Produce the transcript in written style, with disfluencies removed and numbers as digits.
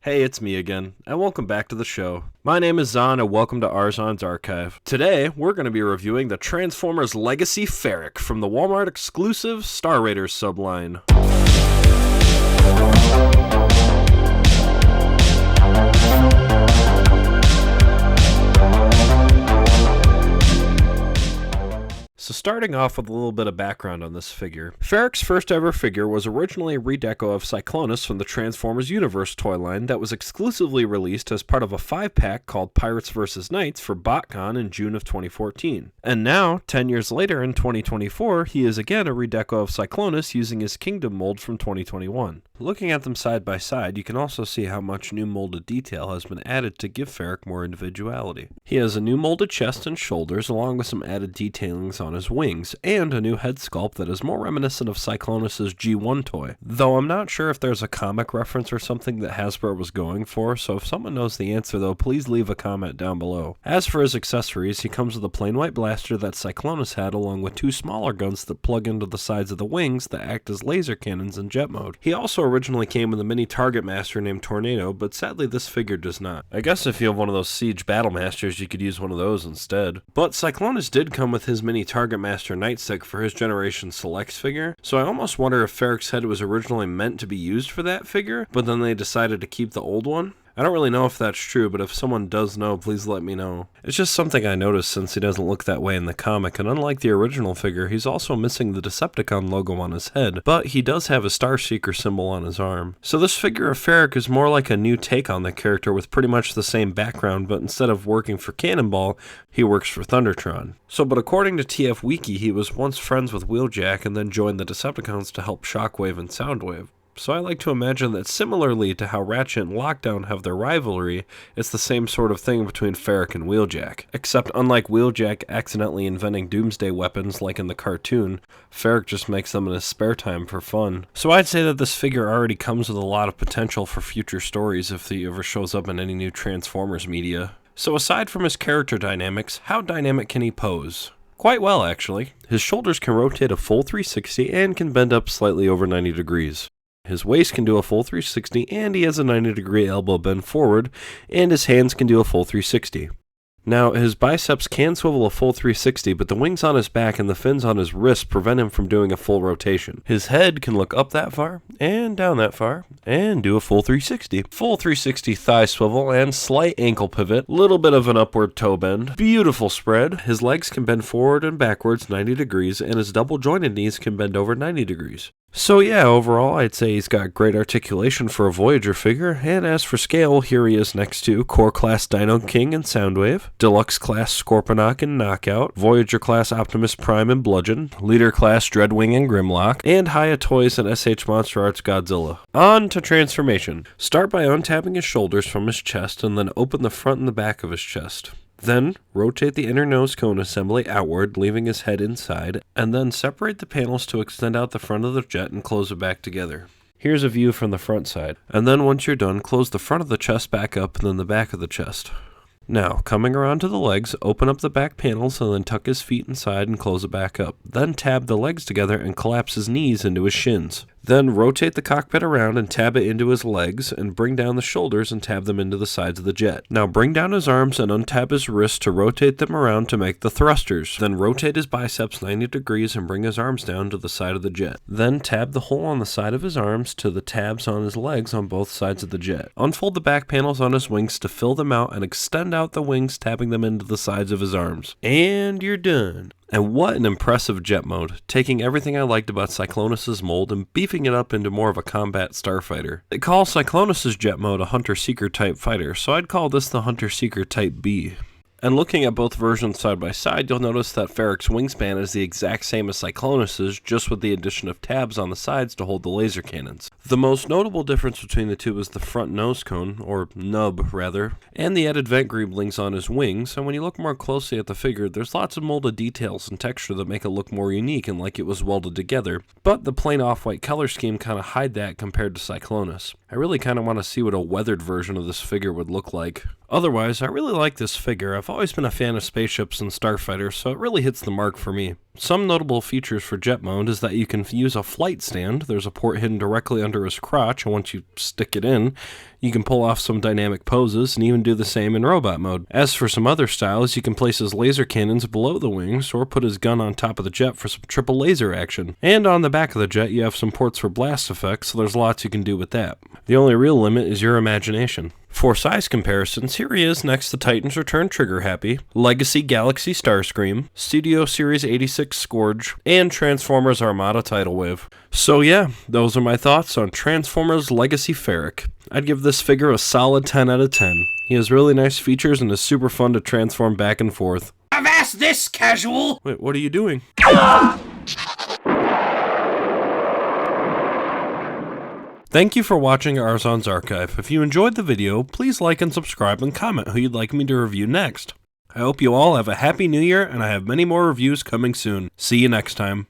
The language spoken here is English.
Hey, it's me again, and welcome back to the show. My name is Zon, and welcome to Arzon's Archive. Today, we're going to be reviewing the Transformers Legacy Ferak from the Walmart exclusive Star Raiders subline. So starting off with a little bit of background on this figure. Ferak's first ever figure was originally a redeco of Cyclonus from the Transformers Universe toy line that was exclusively released as part of a 5-pack called Pirates vs. Knights for BotCon in June of 2014. And now, 10 years later in 2024, he is again a redeco of Cyclonus using his Kingdom mold from 2021. Looking at them side by side, you can also see how much new molded detail has been added to give Ferak more individuality. He has a new molded chest and shoulders along with some added detailings on his wings, and a new head sculpt that is more reminiscent of Cyclonus' G1 toy. Though I'm not sure if there's a comic reference or something that Hasbro was going for, so if someone knows the answer though, please leave a comment down below. As for his accessories, he comes with a plain white blaster that Cyclonus had along with two smaller guns that plug into the sides of the wings that act as laser cannons in jet mode. He also originally came with a mini target master named Tornado, but sadly this figure does not. I guess if you have one of those Siege Battle Masters, you could use one of those instead. But Cyclonus did come with his mini target master Nightstick for his Generation Selects figure, so I almost wonder if Ferak's head was originally meant to be used for that figure, but then they decided to keep the old one. I don't really know if that's true, but if someone does know, please let me know. It's just something I noticed since he doesn't look that way in the comic, and unlike the original figure, he's also missing the Decepticon logo on his head, but he does have a Starseeker symbol on his arm. So this figure of Ferak is more like a new take on the character with pretty much the same background, but instead of working for Cannonball, he works for Thundertron. But according to TF Wiki, he was once friends with Wheeljack and then joined the Decepticons to help Shockwave and Soundwave. So I like to imagine that similarly to how Ratchet and Lockdown have their rivalry, it's the same sort of thing between Ferak and Wheeljack. Except unlike Wheeljack accidentally inventing doomsday weapons like in the cartoon, Ferak just makes them in his spare time for fun. So I'd say that this figure already comes with a lot of potential for future stories if he ever shows up in any new Transformers media. So aside from his character dynamics, how dynamic can he pose? Quite well actually. His shoulders can rotate a full 360 and can bend up slightly over 90 degrees. His waist can do a full 360, and he has a 90-degree elbow bend forward, and his hands can do a full 360. Now, his biceps can swivel a full 360, but the wings on his back and the fins on his wrists prevent him from doing a full rotation. His head can look up that far, and down that far, and do a full 360. Full 360 thigh swivel and slight ankle pivot, little bit of an upward toe bend, beautiful spread. His legs can bend forward and backwards 90 degrees, and his double jointed knees can bend over 90 degrees. So yeah, overall, I'd say he's got great articulation for a Voyager figure, and as for scale, here he is next to Core Class Dino King and Soundwave, Deluxe Class Scorponok and Knockout, Voyager Class Optimus Prime and Bludgeon, Leader Class Dreadwing and Grimlock, and Hiya Toys and SH Monster Arts Godzilla. On to transformation. Start by untabbing his shoulders from his chest, and then open the front and the back of his chest. Then, rotate the inner nose cone assembly outward, leaving his head inside, and then separate the panels to extend out the front of the jet and close it back together. Here's a view from the front side. And then once you're done, close the front of the chest back up and then the back of the chest. Now, coming around to the legs, open up the back panels and then tuck his feet inside and close it back up. Then tab the legs together and collapse his knees into his shins. Then rotate the cockpit around and tab it into his legs, and bring down the shoulders and tab them into the sides of the jet. Now bring down his arms and untab his wrists to rotate them around to make the thrusters. Then rotate his biceps 90 degrees and bring his arms down to the side of the jet. Then tab the hole on the side of his arms to the tabs on his legs on both sides of the jet. Unfold the back panels on his wings to fill them out and extend out the wings, tabbing them into the sides of his arms. And you're done. And what an impressive jet mode, taking everything I liked about Cyclonus' mold and beefing it up into more of a combat starfighter. They call Cyclonus' jet mode a Hunter-Seeker type fighter, so I'd call this the Hunter-Seeker type B. And looking at both versions side by side, you'll notice that Ferak's wingspan is the exact same as Cyclonus's, just with the addition of tabs on the sides to hold the laser cannons. The most notable difference between the two is the front nose cone, or nub rather, and the added vent greeblings on his wings, and when you look more closely at the figure, there's lots of molded details and texture that make it look more unique and like it was welded together, but the plain off-white color scheme kind of hide that compared to Cyclonus. I really kind of want to see what a weathered version of this figure would look like. Otherwise, I really like this figure. I've always been a fan of spaceships and starfighters, so it really hits the mark for me. Some notable features for jet mode is that you can use a flight stand. There's a port hidden directly under his crotch, and once you stick it in, you can pull off some dynamic poses and even do the same in robot mode. As for some other styles, you can place his laser cannons below the wings or put his gun on top of the jet for some triple laser action. And on the back of the jet, you have some ports for blast effects, so there's lots you can do with that. The only real limit is your imagination. For size comparisons, here he is next to Titan's Return Trigger Happy, Legacy Galaxy Starscream, Studio Series 86 Scourge, and Transformers Armada Tidal Wave. So yeah, those are my thoughts on Transformers Legacy Ferak. I'd give this figure a solid 10 out of 10. He has really nice features and is super fun to transform back and forth. I've asked this, casual! Wait, what are you doing? Thank you for watching Arzon's Archive. If you enjoyed the video, please like and subscribe and comment who you'd like me to review next. I hope you all have a happy new year, and I have many more reviews coming soon. See you next time.